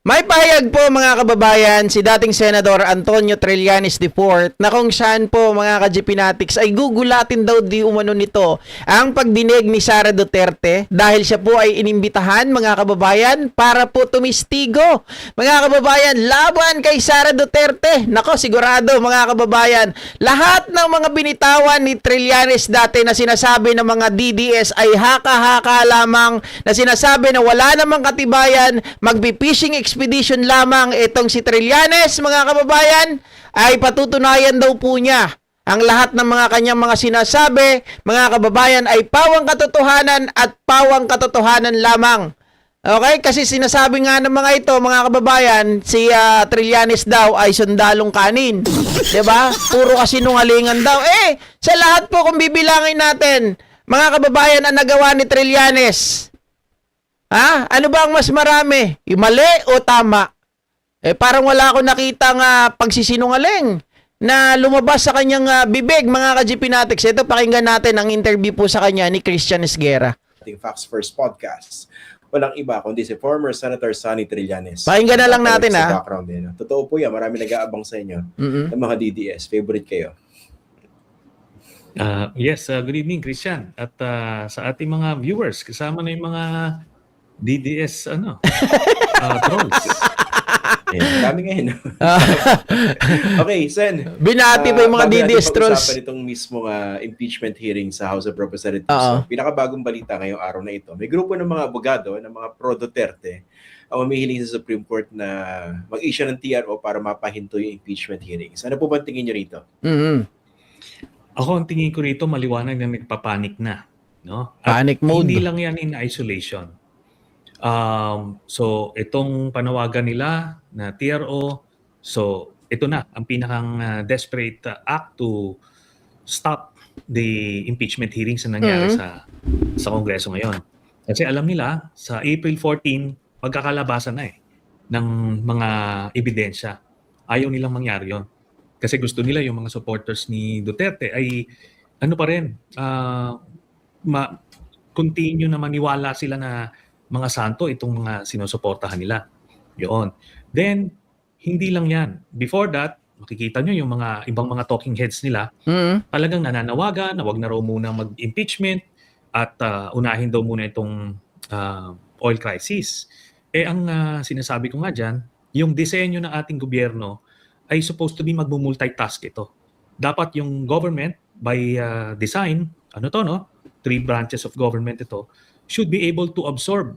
May pahayag po mga kababayan si dating Senador Antonio Trillanes IV na kung saan po mga ka-GPnatics ay gugulatin daw di umano nito ang pagdinig ni Sara Duterte dahil siya po ay inimbitahan mga kababayan para po tumistigo. Mga kababayan, laban kay Sara Duterte. Nako, sigurado mga kababayan, lahat ng mga binitawan ni Trillanes dati na sinasabi ng mga DDS ay haka-haka lamang, na sinasabi na wala namang katibayan, magbi-fishing expedition lamang itong si Trillanes, mga kababayan, ay patutunayan daw po niya ang lahat ng mga kanyang mga sinasabi, mga kababayan, ay pawang katotohanan at pawang katotohanan lamang. Okay? Kasi sinasabi nga ng mga ito, mga kababayan, si Trillanes daw ay sundalong kanin. 'Di ba? Puro kasinungalingan daw. Sa lahat po kung bibilangin natin, mga kababayan, ang nagawa ni Trillanes, ano ba ang mas marami? Yung mali o tama? Parang wala akong nakitang pagsisinungaling na lumabas sa kanyang bibig, mga ka-GPnatics. Ito, pakinggan natin ang interview po sa kanya ni Christian Esguerra. Ating Facts First podcast. Walang iba kundi si former Senator Sonny Trillanes. Pakinggan na lang natin sa background din. Totoo po yan. Marami nag-aabang sa inyo ng mga DDS. Favorite kayo? Yes, good evening Christian. At sa ating mga viewers, kasama na yung mga DDS trolls. Dami ngayon. Okay, Sen. Binati pa yung mga DDS trolls. Pag-usapan itong mismong impeachment hearing sa House of Representatives. So, pinakabagong balita ngayong araw na ito. May grupo ng mga abogado, ng mga pro-Duterte, ang humihiling sa Supreme Court na mag-issue ng TRO para mapahinto yung impeachment hearings. Ano po ba tingin nyo rito? Ako, ang tingin ko rito, maliwanag na nagpapanik na. No? Panic mode. Hindi lang yan in isolation. So, itong panawagan nila na TRO, so ito na, ang pinakang desperate act to stop the impeachment hearings na nangyari sa Kongreso ngayon. Kasi alam nila, sa April 14, magkakalabasan na ng mga ebidensya. Ayaw nilang mangyari yon. Kasi gusto nila yung mga supporters ni Duterte ay ano pa rin, continue na maniwala sila na mga santo itong mga sinusuportahan nila. Yun. Then, hindi lang yan. Before that, makikita nyo yung mga ibang mga talking heads nila, talagang nananawagan na wag na raw muna mag-impeachment at unahin daw muna itong oil crisis. Ang sinasabi ko nga dyan, yung disenyo ng ating gobyerno ay supposed to be mag-multitask ito. Dapat yung government, by design, 3 branches of government ito, should be able to absorb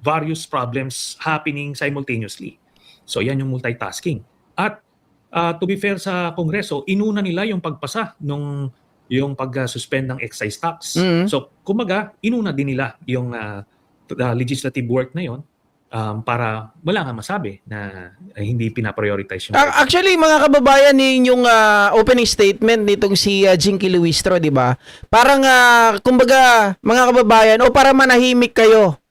various problems happening simultaneously. So yan yung multitasking. At to be fair sa Kongreso, inuna nila yung pagpasa yung pag-suspend ng excise tax. So kumbaga, inuna din nila yung legislative work na yon para wala nga masabi na hindi pinaprioritize yung Actually, mga kababayan, yung opening statement nitong si Jinky Luistro, di ba? Parang, kumbaga, mga kababayan, para manahimik kayo,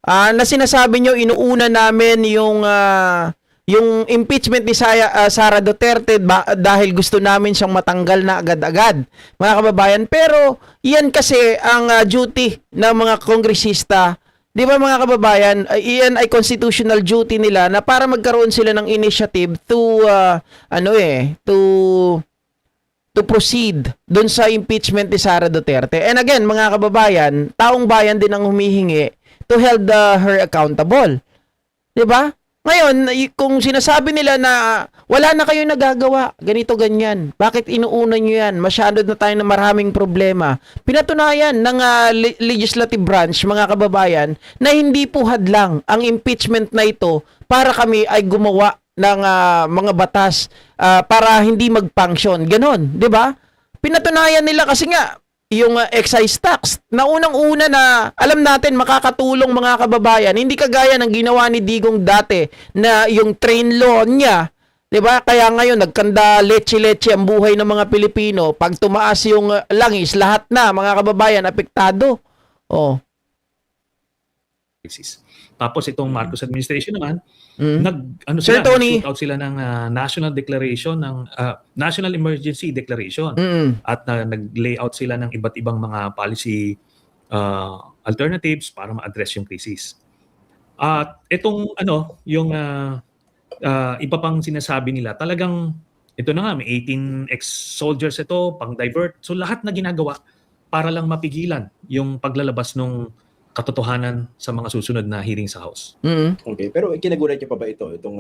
na sinasabi nyo, inuuna namin yung impeachment ni Sara Duterte dahil gusto namin siyang matanggal na agad-agad, mga kababayan. Pero, yan kasi ang duty ng mga kongresista. Di ba mga kababayan, iyan ay constitutional duty nila na para magkaroon sila ng initiative to proceed doon sa impeachment ni Sara Duterte. And again, mga kababayan, taong bayan din ang humihingi to hold her accountable. Di ba? Ngayon, kung sinasabi nila na wala na kayong nagagawa, ganito, ganyan, bakit inuuna nyo yan? Masyado na tayo na maraming problema. Pinatunayan ng legislative branch, mga kababayan, na hindi po hadlang ang impeachment na ito para kami ay gumawa ng mga batas para hindi mag-function. Ganon, di ba? Pinatunayan nila kasi nga, yung excise tax, na unang-una na alam natin makakatulong mga kababayan, hindi kagaya ng ginawa ni Digong dati na yung train law niya, 'di ba? Kaya ngayon nagkanda leche-leche ang buhay ng mga Pilipino. Pag tumaas yung langis, lahat na mga kababayan apektado. Tapos itong Marcos administration naman, Sir Tony, nag-shoot out sila ng national declaration ng national emergency declaration at nag-lay out sila ng iba't ibang mga policy alternatives para ma-address yung crisis. At itong yung iba pang sinasabi nila, talagang ito na nga, may 18 ex-soldiers ito, pang-divert. So lahat na ginagawa para lang mapigilan yung paglalabas ng katotohanan sa mga susunod na hearing sa House. Okay, pero kinagulat niyo pa ba itong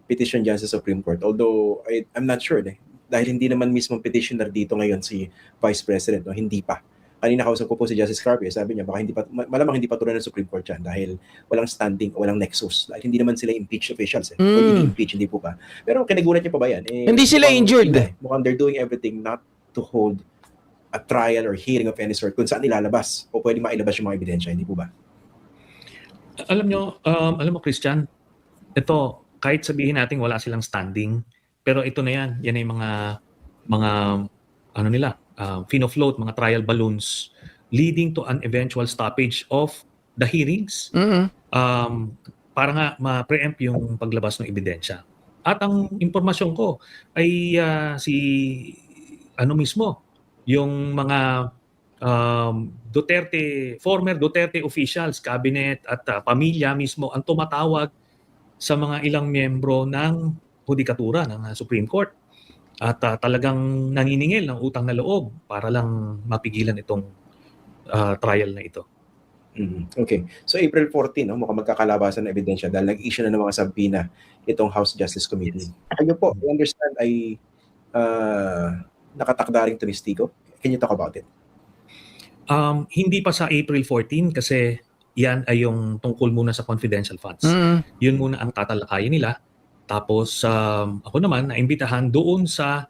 petition dyan sa Supreme Court? Although I'm not sure dahil hindi naman mismo petitioner dito ngayon si Vice President, no? Hindi pa. Kanina kausap ko po si Justice Carpio, sabi niya baka malamang hindi pa tuloy ng Supreme Court yan dahil walang standing o walang nexus. Dahil hindi naman sila impeached officials. O ini-impeach, hindi po ba? Pero kinagulat niyo pa ba yan? Hindi sila injured. Mukhang they're doing everything not to hold a trial or hearing of any sort kung saan ilalabas o pwede mailabas yung mga ebidensya, hindi po ba? Alam mo Christian, ito kahit sabihin natin wala silang standing, pero ito na yan ay mga fin-float, mga trial balloons leading to an eventual stoppage of the hearings para nga ma-preempt yung paglabas ng ebidensya. At ang impormasyon ko ay yung mga former Duterte officials, cabinet at pamilya mismo ang tumatawag sa mga ilang miyembro ng hudikatura ng Supreme Court at talagang naniningil ng utang na loob para lang mapigilan itong trial na ito. Okay. So April 14, mukhang magkakalabasan ng ebidensya dahil nag-issue na ng mga subpoena itong House Justice Committee. Kayo po, I understand ay nakatakda ring testigo. Can you talk about it? Hindi pa sa April 14 kasi yan ay yung tungkol muna sa confidential funds. Yun muna ang tatalakayin nila. Tapos ako naman naimbitahan doon sa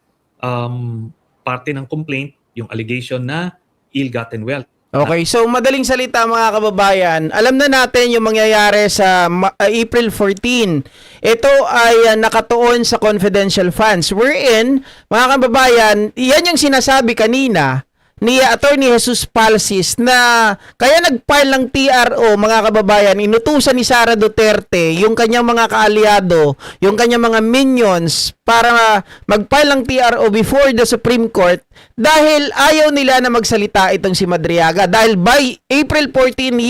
parte ng complaint, yung allegation na ill-gotten wealth. Okay, so madaling salita mga kababayan, alam na natin yung mangyayari sa April 14. Ito ay nakatuon sa confidential funds. Wherein, mga kababayan, yan yung sinasabi kanina ni Attorney Jesus Palsis na kaya nag-file ng TRO, mga kababayan, inutusan ni Sara Duterte yung kanyang mga kaalyado, yung kanyang mga minions para mag-file ng TRO before the Supreme Court dahil ayaw nila na magsalita itong si Madriaga. Dahil by April 14,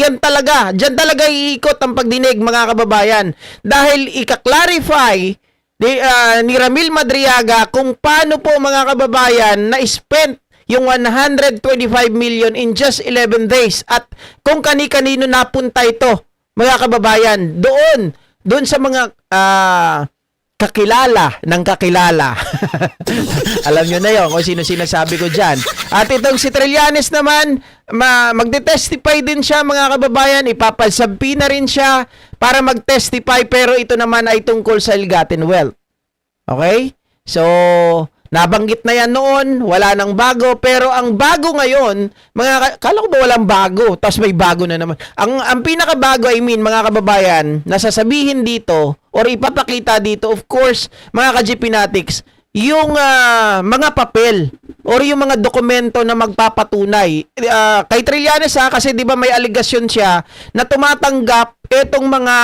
dyan talaga iikot ang pagdinig, mga kababayan. Dahil ika-clarify ni Ramil Madriaga kung paano po, mga kababayan, na-spent yung 125 million in just 11 days at kung kani-kanino napunta ito, mga kababayan, doon sa mga kakilala ng kakilala. Alam nyo na yun kung sino sinasabi ko dyan. At itong si Trillanes naman, magde-testify din siya, mga kababayan, ipapalsabi na rin siya para mag-testify, pero ito naman ay tungkol sa ill-gotten wealth. Okay? So, nabanggit na yan noon, wala nang bago, pero ang bago ngayon, kala ko ba walang bago, tapos may bago na naman. Ang pinakabago, mga kababayan, nasasabihin dito, or ipapakita dito, of course, mga ka-GPnatics, yung mga papel, or yung mga dokumento na magpapatunay. Kay Trillanes kasi di ba may aligasyon siya na tumatanggap itong mga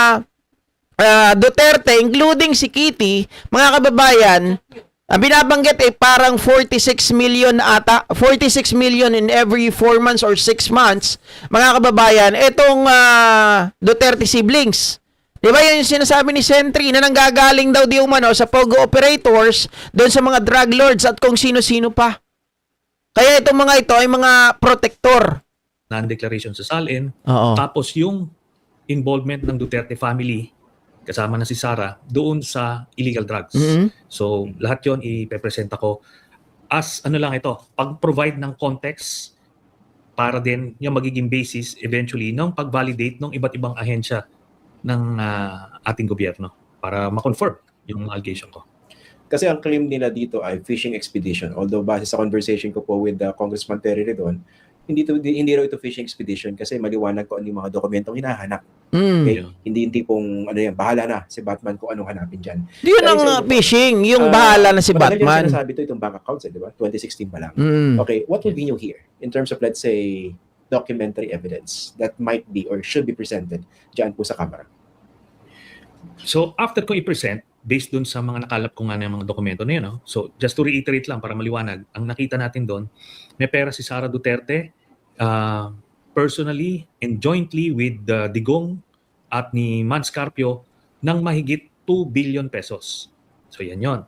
Duterte, including si Kitty, mga kababayan, ang binabanggit ay parang 46 million ata, 46 million in every 4 months or 6 months, mga kababayan, itong Duterte siblings. Di ba yun yung sinasabi ni Sentry na nanggagaling daw di umano sa Pogo operators, doon sa mga drug lords at kung sino-sino pa. Kaya itong mga ito ay mga protector. Non-declaration sa SALN. Oo. Tapos yung involvement ng Duterte family, kasama na si Sara, doon sa illegal drugs. So, lahat yon ipepresenta ko as pag-provide ng context para din yung magiging basis eventually ng pag-validate ng iba't ibang ahensya ng ating gobyerno para ma-confirm yung allegation ko. Kasi ang claim nila dito ay fishing expedition. Although base sa conversation ko po with Congressman Terry Redon, hindi raw ito fishing expedition kasi maliwanag ko ano yung mga dokumentong hinahanap. Okay? Hindi pong bahala na si Batman kung anong hanapin dyan. Di yun ang fishing, yung bahala na si Batman. Matagal sinasabi ito itong bank accounts, di ba? 2016 pa lang. Okay, what would be new here in terms of, let's say, documentary evidence that might be or should be presented dyan po sa Kamara? So, after ko i-present, based dun sa mga nakalap ko nga ng mga dokumento na yun, so just to reiterate lang para maliwanag, ang nakita natin doon, may pera si Sara Duterte personally and jointly with Digong at ni Mans Carpio ng mahigit 2 billion pesos. So yan yon.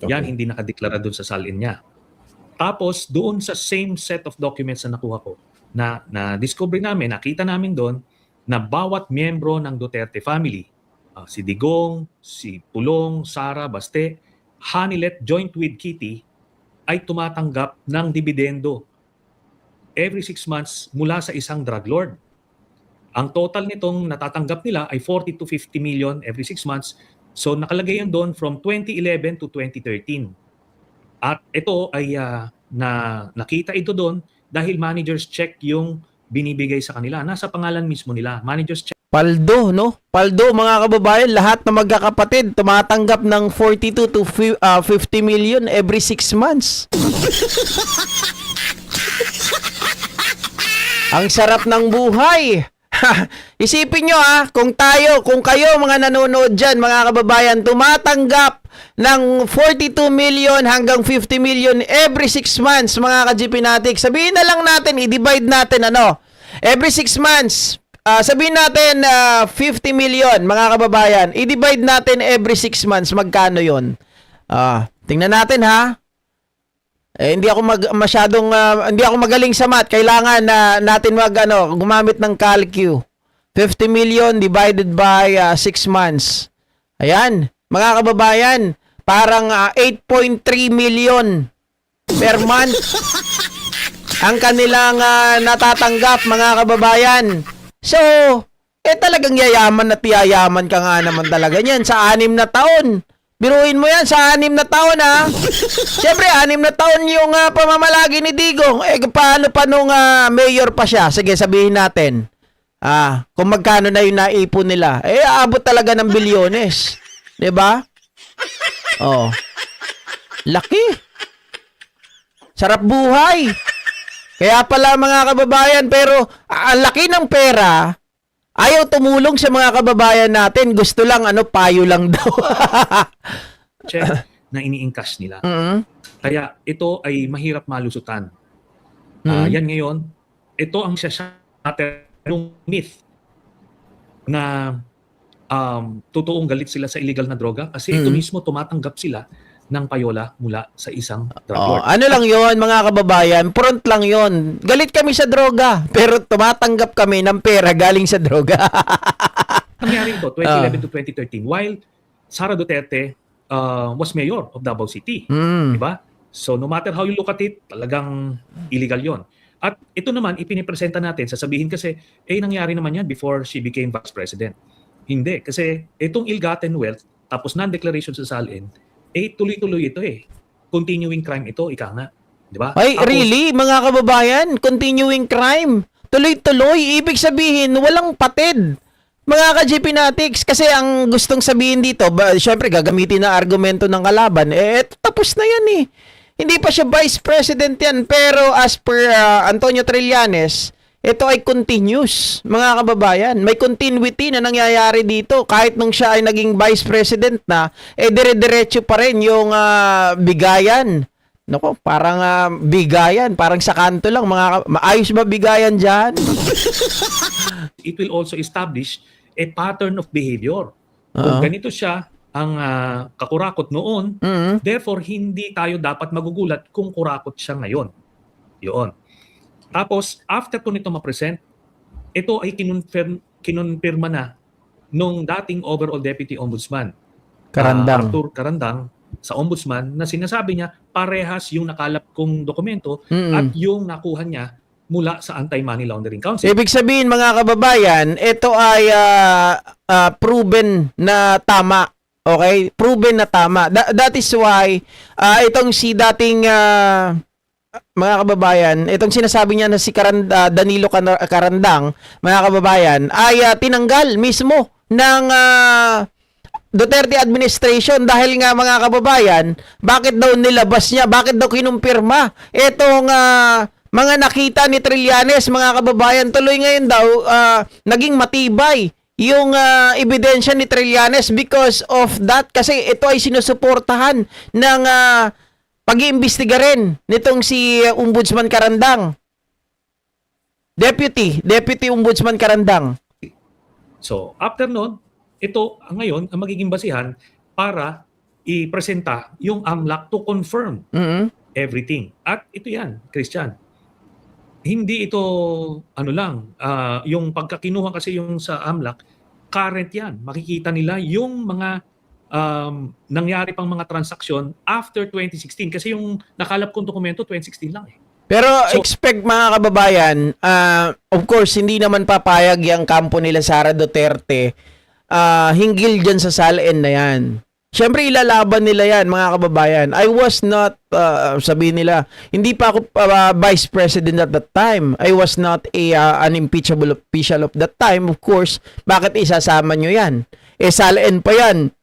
Yan Okay. hindi nakadeklara doon sa salin niya. Tapos doon sa same set of documents na nakuha ko, na discover namin, nakita namin doon na bawat miyembro ng Duterte family, si Digong, si Pulong, Sara, Baste, Hanilet joint with Kitty, ay tumatanggap ng dividendo every 6 months mula sa isang drug lord. Ang total nitong natatanggap nila ay 40 to 50 million every 6 months. So nakalagay yun doon from 2011 to 2013. At ito ay nakita ito doon dahil managers check yung binibigay sa kanila. Nasa pangalan mismo nila. Managers check. Paldo, no? Paldo, mga kababayan, lahat ng magkakapatid tumatanggap ng 42 to 50 million every 6 months. Ang sarap ng buhay. Isipin nyo kung kayo mga nanonood dyan, mga kababayan, tumatanggap ng 42 million hanggang 50 million every 6 months, mga ka-GPnatic. Sabihin na lang natin, i-divide natin, every 6 months, sabihin natin 50 million, mga kababayan, i-divide natin every 6 months, magkano yon? Tingnan natin hindi ako hindi ako magaling sa math. Kailangan na natin gumamit ng calcu. 50 million divided by 6 months. Ayan, mga kababayan, parang 8.3 million per month ang kanilang natatanggap, mga kababayan. So, talagang yayaman at yayaman ka nga naman talaga niyan sa 6 na taon. Biruin mo yan sa 6 na taon, Siyempre, 6 na taon yung pamamalagi ni Digong. Paano pa nung mayor pa siya? Sige, sabihin natin. Kung magkano na yung naipon nila. Aabot talaga ng bilyones. 'Di ba? Oh. Laki. Sarap buhay. Kaya pala, mga kababayan, pero ang laki ng pera, ayaw tumulong sa mga kababayan natin. Gusto lang, payo lang daw. Check na ini-encash nila. Kaya ito ay mahirap malusutan. Yan ngayon, ito ang yung myth na totoong galit sila sa illegal na droga kasi ito mismo tumatanggap sila ng payola mula sa isang drug lord. Ano lang yon, mga kababayan, front lang yon. Galit kami sa droga, pero tumatanggap kami ng pera galing sa droga. Nangyari ito 2011 to 2013 while Sara Duterte was mayor of Davao City. Diba? So no matter how you look at it, talagang illegal yon. At ito naman, ipinipresenta natin, sasabihin kasi, nangyari naman yan before she became vice president. Hindi, kasi itong ill-gotten wealth, tapos non-declaration sa salin, tuloy-tuloy ito Continuing crime ito, ika nga. Diba? Ay, Tapos, really, mga kababayan? Continuing crime? Tuloy-tuloy? Ibig sabihin, walang patid. Mga ka-GPnatics, kasi ang gustong sabihin dito, syempre gagamitin na argumento ng kalaban, tapos na yan Hindi pa siya vice president yan, pero as per Antonio Trillanes, ito ay continuous, mga kababayan. May continuity na nangyayari dito. Kahit nung siya ay naging vice president na, dire-diretso pa rin yung bigayan. Nako, parang bigayan, parang sa kanto lang. Maayos ba bigayan dyan? it will also establish a pattern of behavior. Kung ganito siya, ang kakurakot noon, therefore hindi tayo dapat magugulat kung kurakot siya ngayon. Yun. Tapos, after ko nito ma-present, ito ay kinonfirma na nung dating overall deputy ombudsman, Arthur Carandang, sa ombudsman, na sinasabi niya parehas yung nakalap kong dokumento at yung nakuha niya mula sa Anti-Money Laundering Council. Ibig sabihin, mga kababayan, ito ay proven na tama. Okay? Proven na tama. That is why itong si dating mga kababayan, itong sinasabi niya na si Danilo Carandang, mga kababayan, ay tinanggal mismo ng Duterte administration dahil nga, mga kababayan, bakit daw nilabas niya, bakit daw kinumpirma itong mga nakita ni Trillanes, mga kababayan. Tuloy ngayon daw naging matibay yung ebidensya ni Trillanes because of that, kasi ito ay sinusuportahan ng pag-iimbestiga rin nitong si Ombudsman Carandang. Deputy Ombudsman Carandang. So, after nun, ito ngayon ang magiging basihan para i-presenta yung AMLAC to confirm Mm. everything. At ito yan, Christian. Hindi ito, ano lang, yung pagkakinuha kasi yung sa AMLAC, current yan. Makikita nila yung mga nangyari pang mga transaksyon after 2016. Kasi yung nakalap kong dokumento, 2016 lang eh. Pero So- expect mga kababayan, of course, hindi naman papayag yung kampo nila Sara Duterte hinggil dyan sa salin na yan. Siyempre, ilalaban nila yan, mga kababayan. I was not, sabihin nila, hindi pa ako vice president at that time. I was not an impeachable official of that time. Of course, bakit isasama nyo yan? Salin pa yan.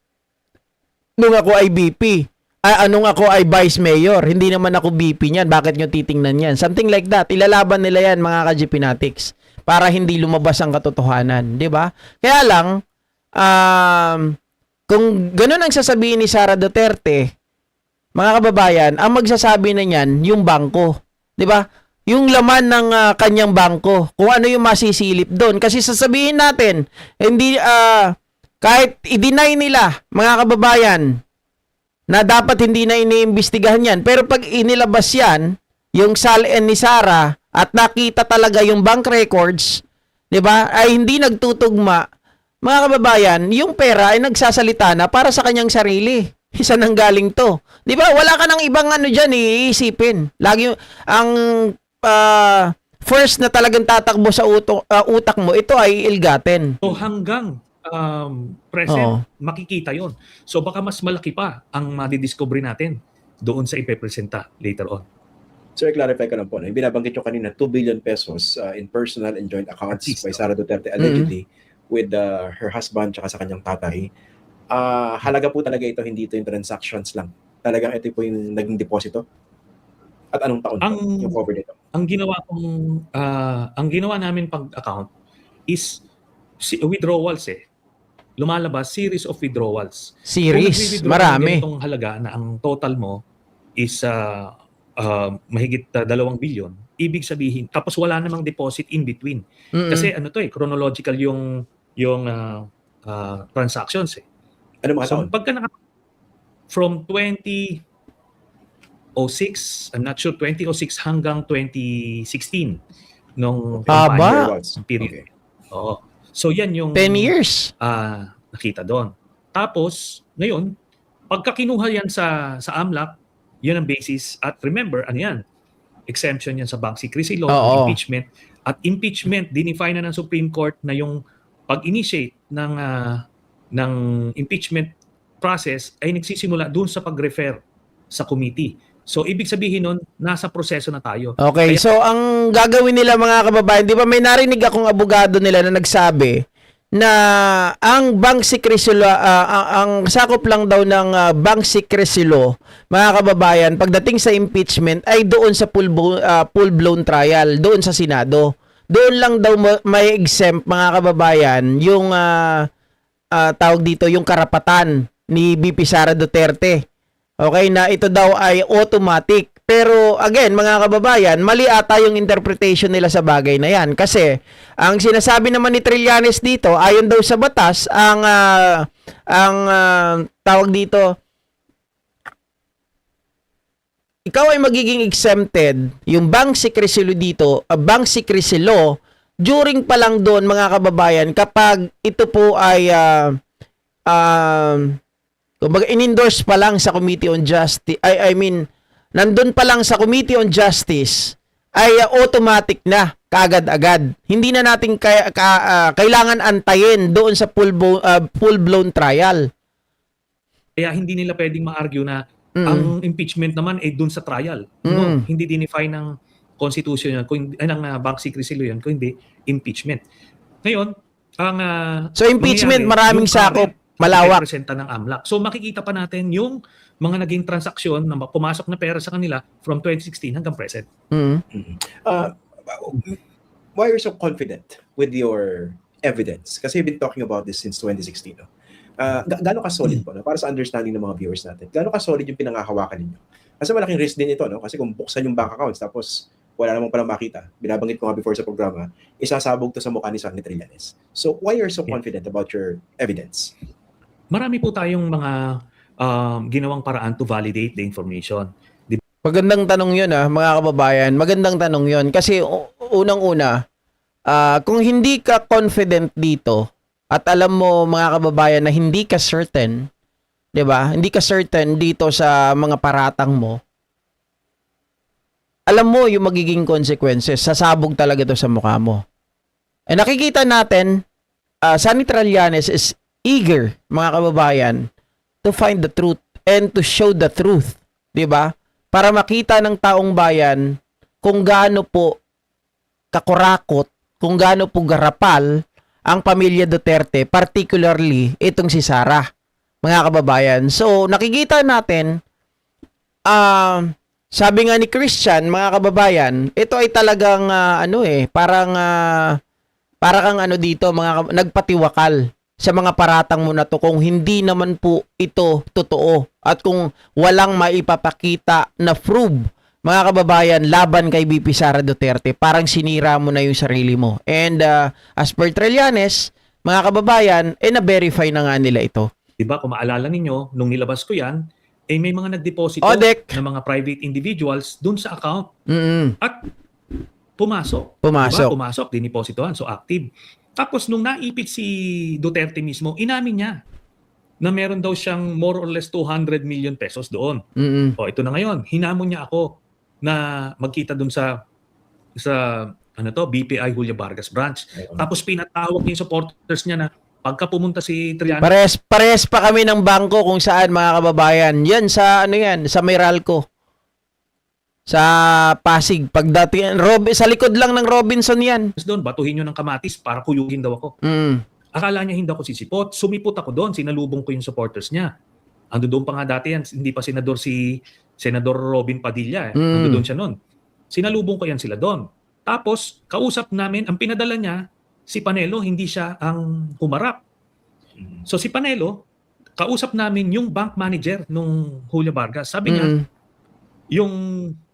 Nung ako ay VP. Anong ako ay vice mayor. Hindi naman ako VP niyan. Bakit nyo titingnan yan? Something like that. Ilalaban nila yan, mga ka-GPnatics. Para hindi lumabas ang katotohanan. Di ba? Kaya lang, kung ganun ang sasabihin ni Sara Duterte, mga kababayan, ang magsasabi na niyan, yung bangko. Di ba? Yung laman ng kanyang bangko. Kung ano yung masisilip doon. Kasi sasabihin natin, hindi, kahit i-deny nila, mga kababayan, na dapat hindi na iniimbestigahan yan. Pero pag inilabas yan, yung salin ni Sara, at nakita talaga yung bank records, di ba, ay hindi nagtutugma, mga kababayan, yung pera ay nagsasalita na para sa kanyang sarili. Isa nang galing to. Di ba? Wala ka nang ibang ano dyan, iisipin. Lagi ang first na talagang tatakbo sa utak mo, ito ay ilgaten. So hanggang present, Oo. makikita yon. So baka mas malaki pa ang madidiscover natin doon sa ipepresenta later on. Sir, clarify ko lang po. Yung binabanggit nyo kanina, 2 billion pesos in personal and joint accounts by Sara Duterte allegedly with her husband tsaka sa kanyang tatay. Halaga po talaga ito, hindi ito yung transactions lang. Talagang ito po yung naging deposito? At anong taon po yung cover nito? Ang ginawa namin pag-account is withdrawals eh. Lumalabas series of withdrawals. Series. Kung Marami. itong halaga na ang total mo is mahigit 2 billion, ibig sabihin, tapos wala namang deposit in between. Mm-mm. Kasi ano to eh, chronological yung transactions eh. Ano mga So taon? pagka from 2006, I'm not sure, 2006 hanggang 2016 nung Aba. period. Okay. Oo. So yan yung 10 years. nakita doon. Tapos ngayon, pagka kinuha yan sa AMLAC, yun ang basis. At remember, ano yan? Exemption yan sa bank secrecy law, Oo. impeachment. At impeachment, dinefine na ng Supreme Court na yung pag-initiate ng impeachment process ay nagsisimula doon sa pag-refer sa committee. So, ibig sabihin nun, nasa proseso na tayo. Okay, Kaya- so ang gagawin nila mga kababayan, di ba may narinig akong abogado nila na nagsabi na ang bank secrecy law, ang sakop lang daw ng bank secrecy law, mga kababayan, pagdating sa impeachment ay doon sa full-blown trial, doon sa Senado. Doon lang daw may exempt mga kababayan yung tawag dito, yung karapatan ni BP Sara Duterte. Okay, na ito daw ay automatic. Pero again, mga kababayan, mali ata yung interpretation nila sa bagay na yan. Kasi, ang sinasabi naman ni Trillanes dito, ayon daw sa batas, ang tawag dito, ikaw ay magiging exempted, yung bank secrecy law dito, bank secrecy law, during pa lang doon, mga kababayan, kapag ito po ay kumbaga in-endorse pa lang sa Committee on Justice, I mean, nandun pa lang sa Committee on Justice, ay automatic na, kaagad-agad. Hindi na natin kailangan antayin doon sa full-blown trial. Kaya hindi nila pwedeng ma-argue na ang impeachment naman ay doon sa trial. No, hindi dinefine ng Constitution yan, ng bank secrecy law yan, kung hindi impeachment. Ngayon, So impeachment, maraming sakop. Malawak. Representa ng AMLAC. So makikita pa natin yung mga naging transaksyon na pumasok na pera sa kanila from 2016 hanggang present. Why are you so confident with your evidence? Kasi you've been talking about this since 2016. No? Gaano ka solid po? No? Para sa understanding ng mga viewers natin. Gaano ka solid yung pinangahawakan ninyo? Kasi malaking risk din ito. No? Kasi kung buksan yung bank accounts tapos wala namang palang makita. Binabanggit ko nga before sa programa, isasabog to sa mukha ni Senator Trillanes. So why are you so confident about your evidence? Marami po tayong mga ginawang paraan to validate the information. Magandang tanong yun mga kababayan. Magandang tanong yun. Kasi unang-una, kung hindi ka confident dito at alam mo mga kababayan na hindi ka certain, 'di ba? Hindi ka certain dito sa mga paratang mo. Alam mo yung magiging consequences. Sasabog talaga to sa mukha mo. Eh nakikita natin, Senator Trillanes is eager, mga kababayan, to find the truth and to show the truth, 'di ba? Para makita ng taong bayan kung gaano po kakurakot, kung gaano po garapal ang pamilya Duterte, particularly itong si Sara, mga kababayan. So, nakikita natin, sabi nga ni Christian, mga kababayan, ito ay talagang, parang dito, nagpatiwakal sa mga paratang mo na to kung hindi naman po ito totoo at kung walang maipapakita na proof, mga kababayan, laban kay BP Sara Duterte, parang sinira mo na yung sarili mo. And as per Trillanes, mga kababayan, na-verify na nga nila ito. Diba, kung maalala ninyo, nung nilabas ko yan, may mga nagdeposito Odek ng mga private individuals dun sa account. At pumasok. Pumasok. Diba? Pumasok, dinipositohan, so active. Tapos nung naipit si Duterte mismo, inamin niya na meron daw siyang more or less 200 million pesos doon. O ito na ngayon, hinamon niya ako na magkita doon sa BPI Julia Vargas branch. Tapos pinatawag niya yung supporters niya na pagka pumunta si Trillanes. Pares pa kami ng bangko kung saan, mga kababayan. Yan sa sa Meralco. Sa Pasig, pagdating sa likod lang ng Robinson yan. Doon, batuhin nyo ng kamatis para kuyugin daw ako. Akala niya hindi ako sisipot. Sumipot ako doon, sinalubong ko yung supporters niya. Ando doon pa nga dati yan, hindi pa senador si Senador Robin Padilla. Ando doon siya noon. Sinalubong ko yan sila doon. Tapos, kausap namin, ang pinadala niya, si Panelo, hindi siya ang humarap. So si Panelo, kausap namin yung bank manager nung Julia Vargas. Sabi niya,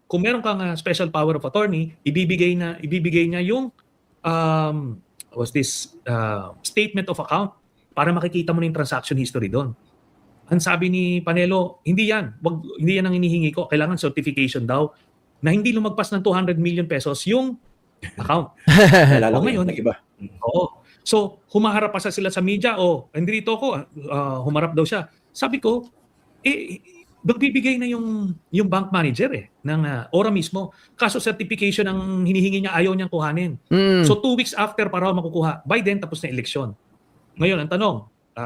kung meron kang special power of attorney, ibibigay niya yung statement of account para makikita mo na yung transaction history doon. Ang sabi ni Panelo, hindi yan ang hinihingi ko. Kailangan certification daw na hindi lumagpas ng 200 million pesos yung account. Nalala ko ngayon, iba. Oo. So, humaharap pa sila sa media, hindi dito ako, humarap daw siya. Sabi ko, magbibigay na yung bank manager ng ora mismo. Kaso certification ang hinihingi niya, ayaw niyang kuhanin. So 2 weeks after para makukuha. By then, tapos na eleksyon. Ngayon, ang tanong,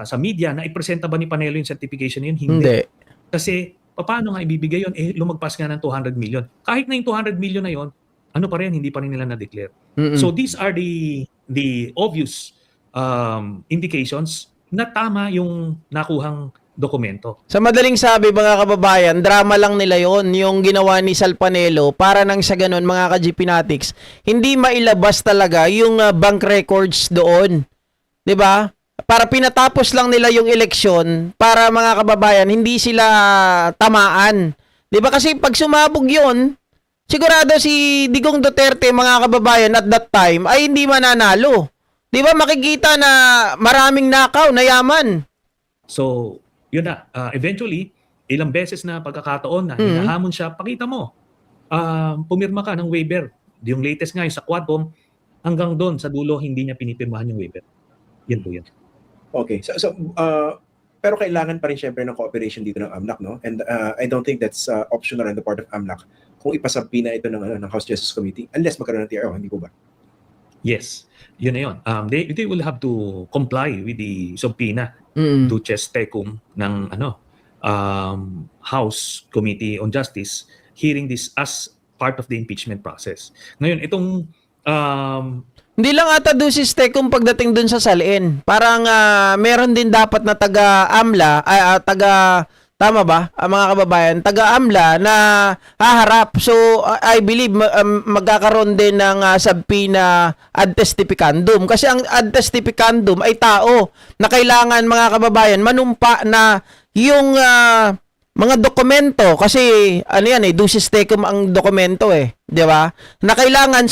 sa media, naipresenta ba ni Panelo yung certification na yun? Hindi. Kasi, paano nga ibibigay yun? Lumagpas nga ng 200 million. Kahit na yung 200 million na yun, ano pa rin, hindi pa rin nila na-declare. So these are the obvious indications na tama yung nakuhang dokumento. Sa madaling sabi, mga kababayan, drama lang nila yon, yung ginawa ni Sal Panelo para nang sa ganun, mga ka-GPnatics, hindi mailabas talaga yung bank records doon. 'Di ba? Para pinatapos lang nila yung eleksyon para, mga kababayan, hindi sila tamaan. 'Di ba? Kasi pag sumabog yon, sigurado si Digong Duterte, mga kababayan, at that time ay hindi mananalo. 'Di ba? Makikita na maraming nakaw na yaman. So, yun na, eventually, ilang beses na pagkakataon na hinahamon siya, pakita mo, pumirma ka ng waiver. Yung latest nga, yung sa Quadcom, hanggang doon, sa dulo, hindi niya pinipirmahan yung waiver. Yan po yan. Okay. So pero kailangan pa rin syempre ng cooperation dito ng AMLAC, no? And I don't think that's optional on the part of AMLAC kung ipasabina ito ng House Justice Committee unless magkaroon ng TRO, hindi po ba? Yes. Yun na yun. They will have to comply with the subpoena Duces Tecum ng House Committee on Justice hearing this as part of the impeachment process. Ngayon, itong hindi lang ata Duces Tecum pagdating dun sa salin. Parang meron din dapat na taga-AMLA, tama ba, mga kababayan, taga-AMLA na haharap. So, I believe magkakaroon din ng subpoena ad testificandum. Kasi ang ad testificandum ay tao na kailangan, mga kababayan, manumpa na yung mga dokumento kasi ano yan ducis tecum ang dokumento 'di ba? Na kailangan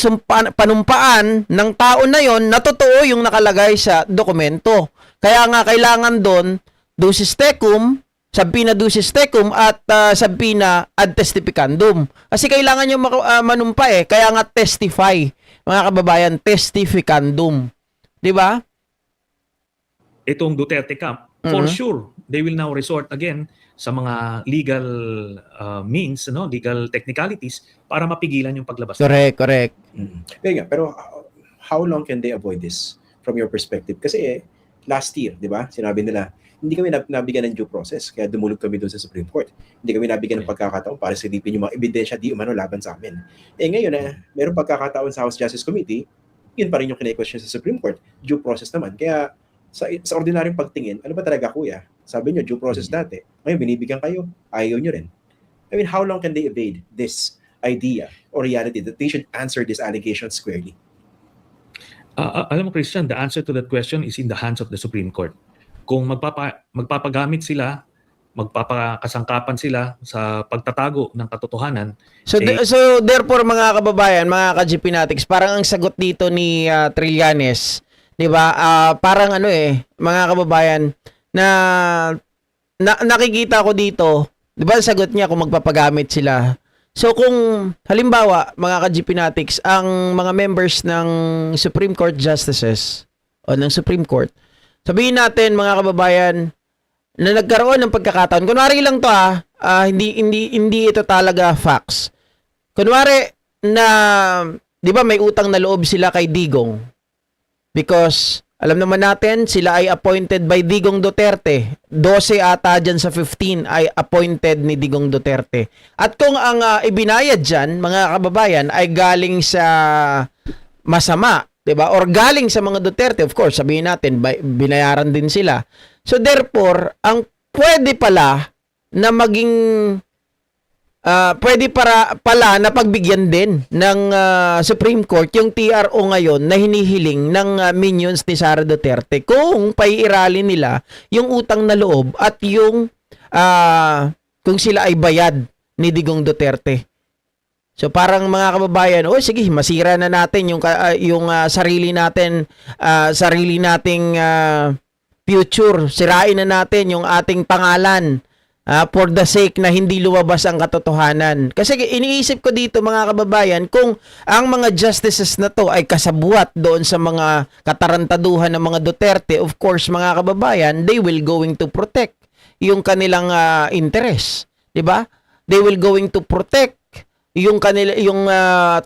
panumpaan ng tao na yon na totoo yung nakalagay sa dokumento. Kaya nga kailangan doon ducis tecum, subpoena ducis tecum at subpoena ad testificandum. Kasi kailangan yung manumpa kaya nga testify. Mga kababayan, testificandum. 'Di ba? Itong Duterte camp, for sure, they will now resort again sa mga legal means, legal technicalities para mapigilan yung paglabas. Correct. Pero how long can they avoid this from your perspective? Kasi last year, di ba, sinabi nila, hindi kami nabigyan ng due process, kaya dumulog kami doon sa Supreme Court. Hindi kami nabigyan ng pagkakataon para silipin yung mga ebidensya di umano laban sa amin. Ngayon meron pagkakataon sa House Justice Committee, yun pa rin yung kine-question sa Supreme Court, due process naman. Kaya sa ordinaryong pagtingin, ano ba talaga kuya? Sabi nyo, due process dati. Ngayon, binibigyan kayo, ayaw nyo rin. I mean, how long can they evade this idea or reality that they should answer this allegation squarely? Alam mo, Christian, the answer to that question is in the hands of the Supreme Court. Kung magpapagamit sila, magpapakasangkapan sila sa pagtatago ng katotohanan. So therefore mga kababayan, mga ka-GP Natics, parang ang sagot dito ni Trillanes, 'di ba? Parang mga kababayan na nakikita ko dito, 'di ba? Sagot niya kung magpapagamit sila. So kung halimbawa, mga ka-GP Natics, ang mga members ng Supreme Court Justices o ng Supreme Court, sabihin natin mga kababayan na nagkaroon ng pagkakataon. Kunwari lang 'to hindi ito talaga facts. Kunwari na 'di ba may utang na loob sila kay Digong. Because alam naman natin, sila ay appointed by Digong Duterte. 12 ata dyan sa 15 ay appointed ni Digong Duterte. At kung ang ibinayad dyan, mga kababayan, ay galing sa masama, 'di ba? Or galing sa mga Duterte, of course, sabihin natin, binayaran din sila. So therefore, ang pwede pala na maging pwede pala na pagbigyan din ng Supreme Court yung TRO ngayon na hinihiling ng minions ni Sara Duterte kung paiiralin nila yung utang na loob at yung kung sila ay bayad ni Digong Duterte. So parang mga kababayan, sige, masira na natin yung sarili nating future. Sirain na natin yung ating pangalan. For the sake na hindi lumabas ang katotohanan. Kasi iniisip ko dito mga kababayan, kung ang mga justices na to ay kasabuat doon sa mga katarantaduhan ng mga Duterte, of course mga kababayan, they will going to protect yung kanilang interest, 'di ba? They will going to protect yung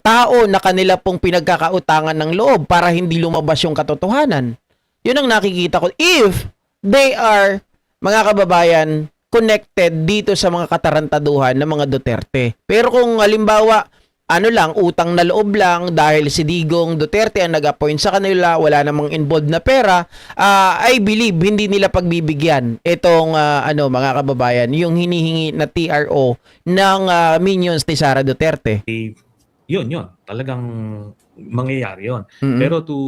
tao na kanila pong pinagkakautangan ng loob para hindi lumabas yung katotohanan. Yun ang nakikita ko. If they are, mga kababayan, connected dito sa mga katarantaduhan ng mga Duterte. Pero kung halimbawa, utang na loob lang dahil si Digong Duterte ang nag-appoint sa kanila, wala namang involved na pera, I believe hindi nila pagbibigyan itong mga kababayan, yung hinihingi na TRO ng minions ni Sara Duterte. Yun. Talagang mangyayari yun. Mm-hmm. Pero to